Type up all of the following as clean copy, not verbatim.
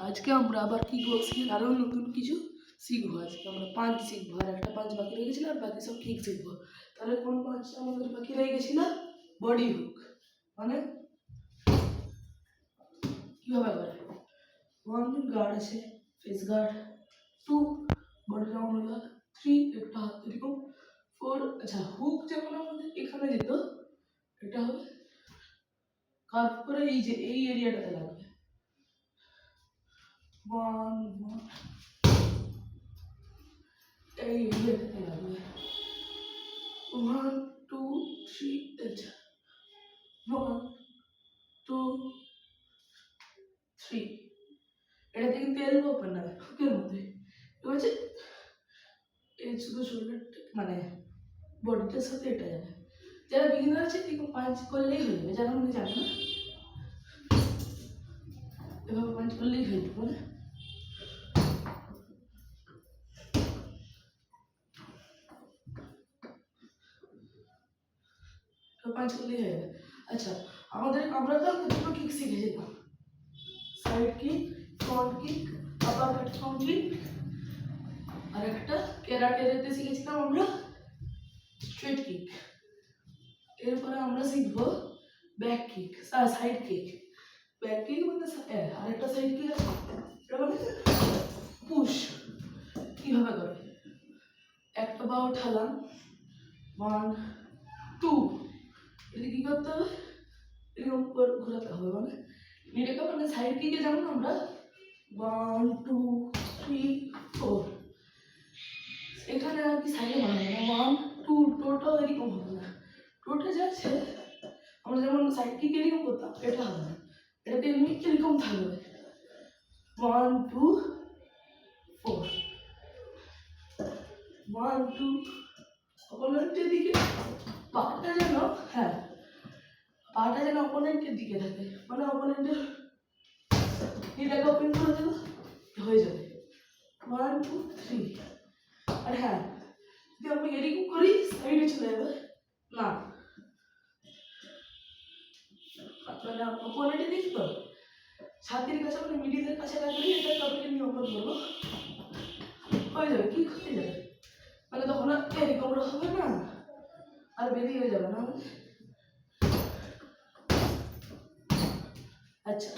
আজকে আমরা আবার কিক বক্সিং আরও নতুন কিছু শিখবো। আজকে আমরা পাঁচ শিখবো, আর একটা পাঁচ বাকি রয়ে গেছিল, আর বাকি সব কিক শিখবো। তাহলে কোন পাঁচটা আমাদের বাকি রয়ে গেছিল? Body hook. মানে কীভাবে করে? 1 গার্ড আছে, ফেস গার্ড, 2 বডি রাউন্ড হলো, 3 একটা হাত এরকম, 4 আচ্ছা হুক যখন আমাদের এখানে যেত, এটা হবে কার্ভ করে এই যে এই এরিয়াটাতে লাগবে। 1 এই এরিয়াটাতে লাগবে, 1 2 3 আচ্ছা 1 2 3। এটাতে কিন্তু এলবো ওপেন না, হুকের মধ্যে। এবার হচ্ছে এই শুধু শোল্ডারটা মানে বডিটার সাথে এটা যাবে। যারা বিগিনার আছে এরকম পাঞ্চ করলেই হয়ে যাবে, যারা মনে জানে না এভাবে পাঞ্চ করলেই হয়ে যাবে। মানে পাঞ্চ করলেই হয়ে যাবে। আচ্ছা আমরা তো দুটো কিক শিখেছিলাম, সাইড কিক, ফ্রন্ট কিক, আপার কাট ফ্রন্ট কিক, আর একটা ক্যারাটেতে শিখেছিলাম আমরা স্ট্রেট কিক। এরপরে আমরা শিখবো back kick, side kick. Back kick মানে আরেকটা সাইড কিক আছে, এটা মানে পুশ। কিভাবে করে? একটা পা উঠালাম, 1 2, এটা কি করতে হবে? এরকম করে ঘোরাতে হবে। মানে এটাকে মানে সাইড কিকে যেমন আমরা 1 2 3 4, এখানে আর কি সাইডে বানাবো না, 1 2 টোটাল এরকম হবে না। টোটা যাচ্ছে আমরা যেমন সাইড কিক এরকম করতাম, এটা হবে না, এটাতে এমনি এরকম থাকবে 1 2 4, 1 2। অপোনেন্টের দিকে পাটা যেন পাটা যেন অপোনেন্টের দিকে থাকে, মানে অপোনেন্টের এটাকে ওপেন করে দেবো, হয়ে যাবে 1 2 3। আর যদি আমি এরকম করি সাইডে চলে যাবে না, মানে অপোনেন্টের দিকে তো ছাতির কাছে মানে মিডিলের কাছে রাখলে এটা তবে আমি ওপেন করবো, হয়ে যাবে, কি হয়ে যাবে, মানে তখন আর এরকম হবে না, আর বেরিয়ে হয়ে যাবে না। আচ্ছা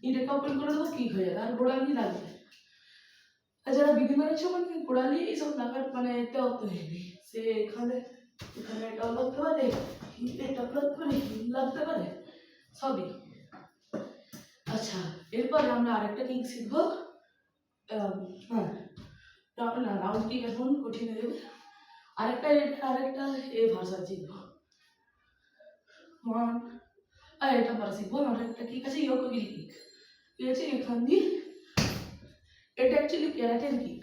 এটাকে ওপেন করে দেবো, কি হয়ে যাবে, আর গোড়ালি লাগবে। আর যারা বিগিনার আছে মানে গোড়ালি এইসব লাগার মানে এটা হতে হবে, সে এখানে এটাও লাগতে পারে, এটাও লাগতে পারে, লাগতে পারে সবই। আচ্ছা এরপরে আমরা আরেকটা কিক শিখবো, না রাউন্ড কিক এখন কঠিন হয়ে যাবে। আরেকটা এ ভাষা শিখবো, এটা ভাষা শিখবো। আরেকটা কিক আছে ইয়োকোগিরি কিক, ঠিক আছে? এখান দিয়ে এটা অ্যাকচুয়ালি ক্যারাটের কিক,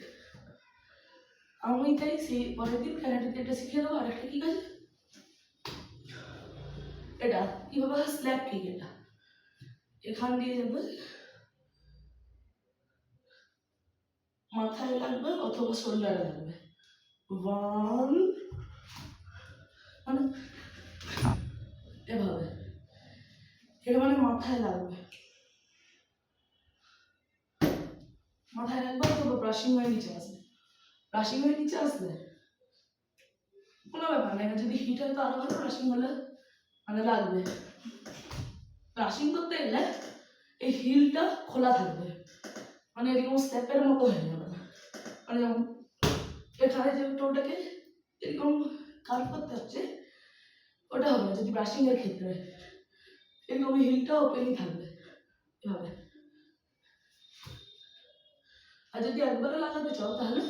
আমি তাই সেই পরের দিন ক্যারাটেতে এটা শিখিয়ে দেবো। আরেকটা কিক আছে, এটা কিভাবে স্ল্যাপ কিক, এটা এখান দিয়ে যাবে, মাথায় লাগবে অথবা শোল্ডারে লাগবে, 1 মানে এভাবে, এটা মানে মাথায় লাগবে অথবা ব্রাশিং হয়ে নিচে আসবে, ব্রাশিং হয়ে নিচে আসবে কোনো ব্যাপার না। যদি হিট হয় তো আরো ভালো, ব্রাশিং হলে মানে লাগবে। ব্রাশিং করতে গেলে এই হিলটা খোলা থাকবে, মানে এরকম স্টেপের মতো হয়ে যাবে না, মানে যেমন এখানে যে টোটাকে এরকম কার্ভ করতে হচ্ছে ওটা হবে না। যদি ব্রাশিং এর ক্ষেত্রে এরকম হিলটা ওপেনই থাকবে এভাবে। আর যদি একবারে লাগাতে চাও তাহলে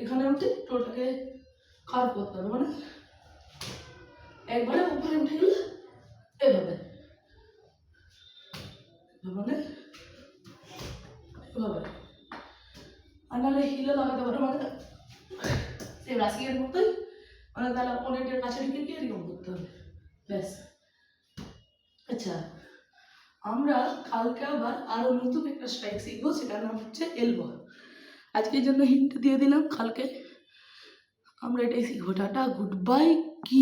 এখানে উঠে টোটাকে কার্ভ করতে হবে, মানে একবারে উপরে উঠে গেলে এভাবে, মানে এভাবে। আর নাহলে হিলে লাগাতে পারো, মানে সেই ব্রাশিং এর মতোই, মানে তাহলে অপোনেন্টের কাছে রেখে এরকম করতে হবে, ব্যাস। আচ্ছা আমরা কালকে আবার আরো নতুন একটা স্ট্রাইক শিখবো, সেটার নাম হচ্ছে এলবো। আজকের জন্য হিন্ট দিয়ে দিলাম, কালকে আমরা এটাই শিখবো। Tata, good bye. কি